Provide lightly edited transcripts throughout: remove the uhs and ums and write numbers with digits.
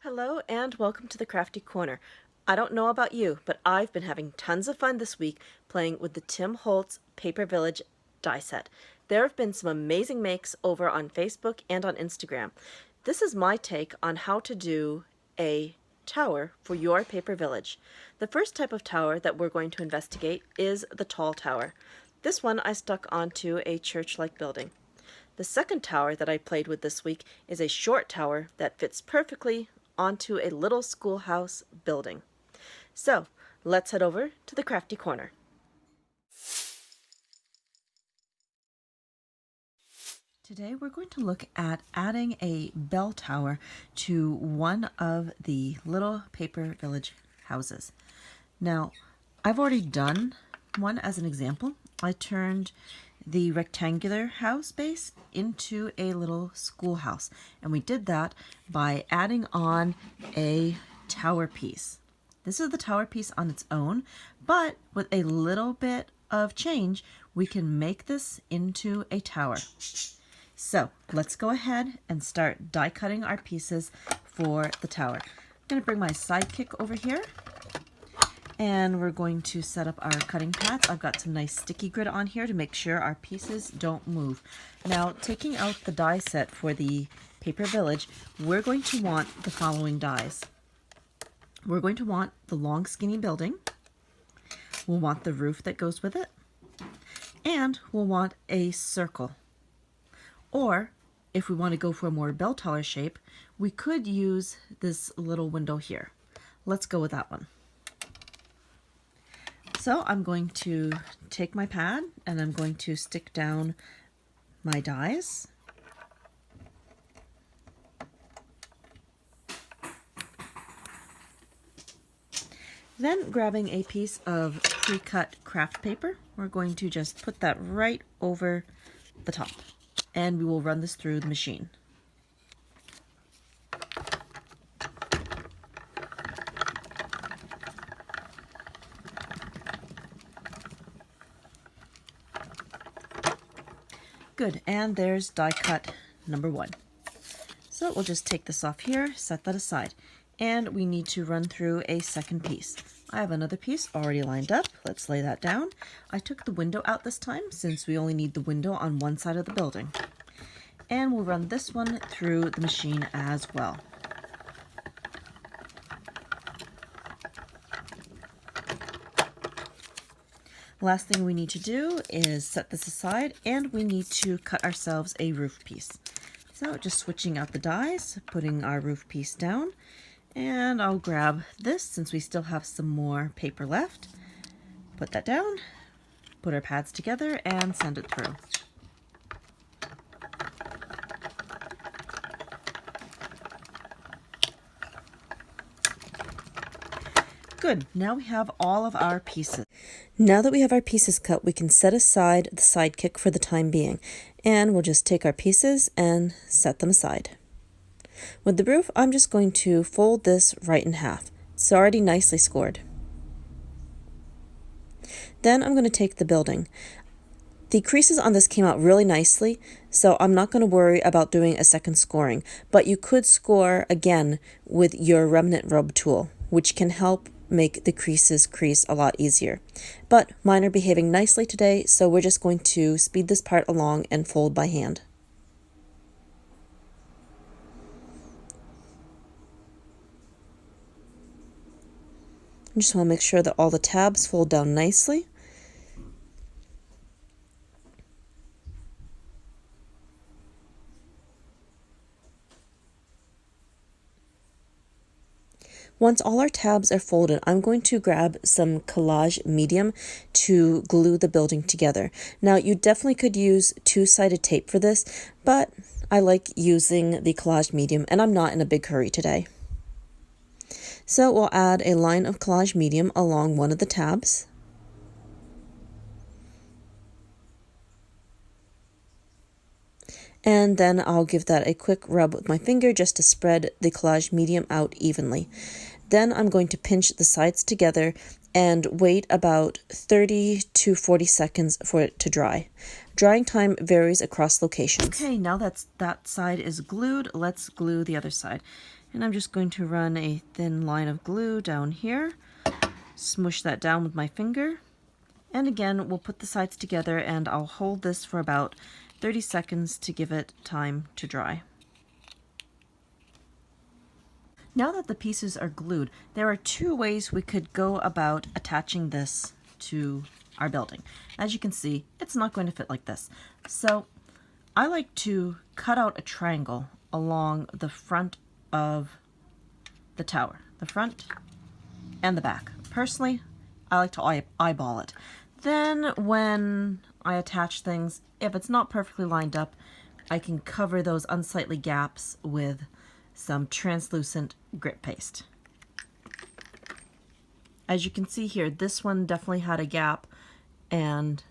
Hello and welcome to the Crafty Corner. I don't know about you, but I've been having tons of fun this week playing with the Tim Holtz Paper Village die set. There have been some amazing makes over on Facebook and on Instagram. This is my take on how to do a tower for your paper village. The first type of tower that we're going to investigate is the tall tower. This one I stuck onto a church-like building. The second tower that I played with this week is a short tower that fits perfectly onto a little schoolhouse building. So, let's head over to the Crafty Corner. Today we're going to look at adding a bell tower to one of the little paper village houses. Now, I've already done one as an example. I turned the rectangular house base into a little schoolhouse, and we did that by adding on a tower piece. This is the tower piece on its own, but with a little bit of change we can make this into a tower. So let's go ahead and start die cutting our pieces for the tower. I'm going to bring my side kick over here, and we're going to set up our cutting pads. I've got some nice sticky grid on here to make sure our pieces don't move. Now, taking out the die set for the paper village, we're going to want the following dies. We're going to want the long skinny building. We'll want the roof that goes with it. And we'll want a circle. Or, if we want to go for a more bell tower shape, we could use this little window here. Let's go with that one. So I'm going to take my pad and I'm going to stick down my dies. Then grabbing a piece of pre-cut Kraft paper, we're going to just put that right over the top, and we will run this through the machine. Good, and there's die cut number 1. So we'll just take this off here, set that aside, and we need to run through a second piece. I have another piece already lined up. Let's lay that down. I took the window out this time since we only need the window on one side of the building. And we'll run this one through the machine as well. Last thing we need to do is set this aside, and we need to cut ourselves a roof piece. So just switching out the dies, putting our roof piece down, and I'll grab this since we still have some more paper left. Put that down, put our pads together, and send it through. Good, now we have all of our pieces. Now that we have our pieces cut, we can set aside the side kick for the time being, and we'll just take our pieces and set them aside. With the roof, I'm just going to fold this right in half. It's already nicely scored. Then I'm going to take the building. The creases on this came out really nicely, so I'm not going to worry about doing a second scoring, but you could score again with your remnant rub tool, which can help make the creases crease a lot easier. But mine are behaving nicely today, so we're just going to speed this part along and fold by hand. I just want to make sure that all the tabs fold down nicely. Once all our tabs are folded, I'm going to grab some collage medium to glue the building together. Now, you definitely could use two-sided tape for this, but I like using the collage medium, and I'm not in a big hurry today. So we'll add a line of collage medium along one of the tabs. And then I'll give that a quick rub with my finger just to spread the collage medium out evenly. Then I'm going to pinch the sides together and wait about 30 to 40 seconds for it to dry. Drying time varies across locations. Okay, now that side is glued, let's glue the other side. And I'm just going to run a thin line of glue down here, smush that down with my finger, and again we'll put the sides together and I'll hold this for about 30 seconds to give it time to dry. Now that the pieces are glued, there are two ways we could go about attaching this to our building. As you can see, it's not going to fit like this. So I like to cut out a triangle along the front of the tower, the front and the back. Personally, I like to eyeball it. Then when I attach things, if it's not perfectly lined up, I can cover those unsightly gaps with some translucent grit paste. As you can see here, this one definitely had a gap, and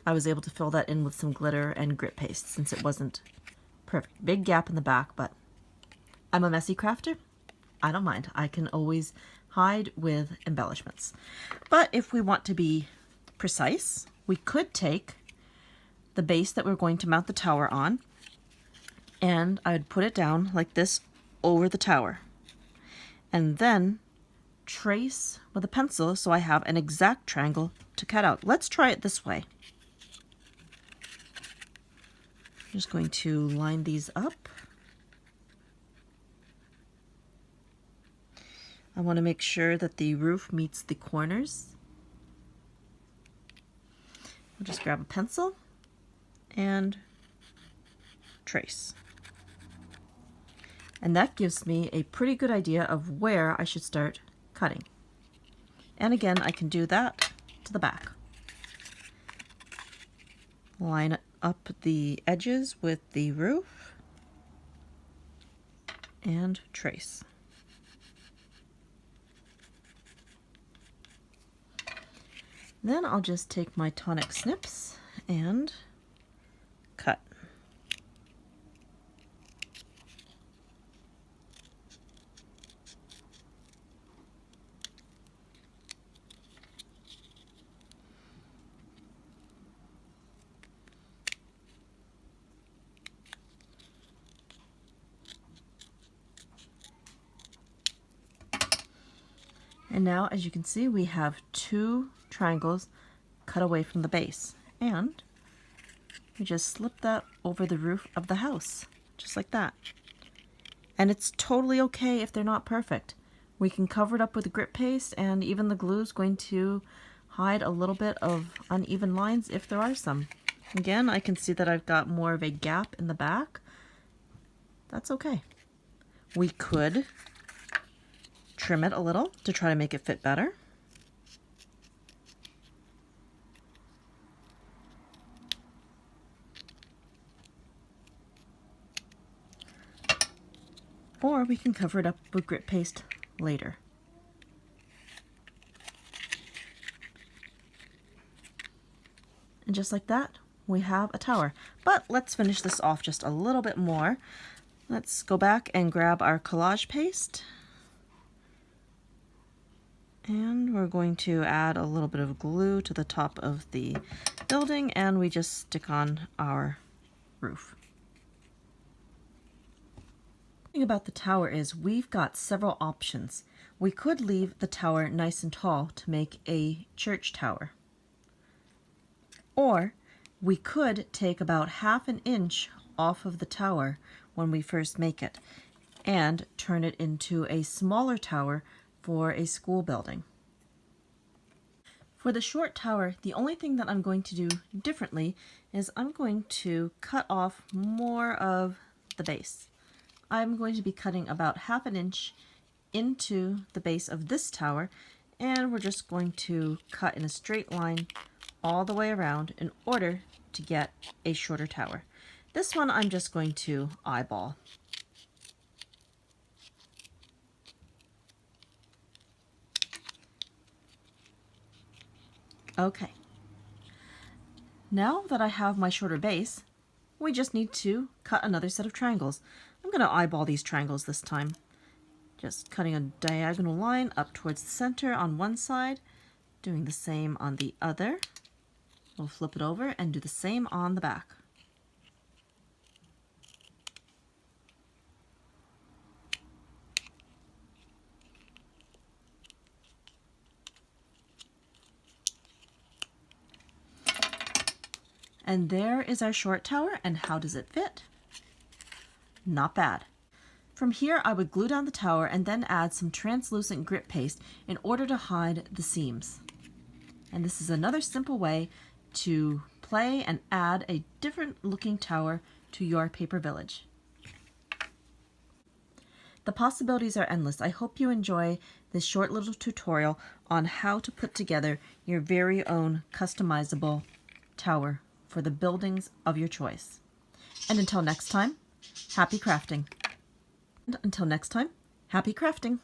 I was able to fill that in with some glitter and grit paste since it wasn't perfect. Big gap in the back, but I'm a messy crafter. I don't mind. I can always hide with embellishments. But if we want to be precise, we could take the base that we're going to mount the tower on, and I would put it down like this over the tower, and then trace with a pencil so I have an exact triangle to cut out. Let's try it this way. I'm just going to line these up. I want to make sure that the roof meets the corners. I'll just grab a pencil and trace. And that gives me a pretty good idea of where I should start cutting. And again, I can do that to the back. Line up the edges with the roof and trace. Then I'll just take my tonic snips and cut. And now, as you can see, we have two triangles cut away from the base. And we just slip that over the roof of the house, just like that. And it's totally okay if they're not perfect. We can cover it up with grit paste, and even the glue is going to hide a little bit of uneven lines if there are some. Again, I can see that I've got more of a gap in the back. That's okay. We could trim it a little to try to make it fit better. Or we can cover it up with grit paste later. And just like that, we have a tower. But let's finish this off just a little bit more. Let's go back and grab our collage paste. And we're going to add a little bit of glue to the top of the building, and we just stick on our roof. The thing about the tower is we've got several options. We could leave the tower nice and tall to make a church tower. Or we could take about ½ an inch off of the tower when we first make it and turn it into a smaller tower for a school building. For the short tower, the only thing that I'm going to do differently is I'm going to cut off more of the base. I'm going to be cutting about ½ an inch into the base of this tower, and we're just going to cut in a straight line all the way around in order to get a shorter tower. This one I'm just going to eyeball. Okay. Now that I have my shorter base, we just need to cut another set of triangles. I'm going to eyeball these triangles this time. Just cutting a diagonal line up towards the center on one side, doing the same on the other. We'll flip it over and do the same on the back. And there is our short tower, and how does it fit? Not bad. From here, I would glue down the tower and then add some translucent grit paste in order to hide the seams. And this is another simple way to play and add a different looking tower to your paper village. The possibilities are endless. I hope you enjoy this short little tutorial on how to put together your very own customizable tower for the buildings of your choice. And until next time, happy crafting. And until next time, happy crafting.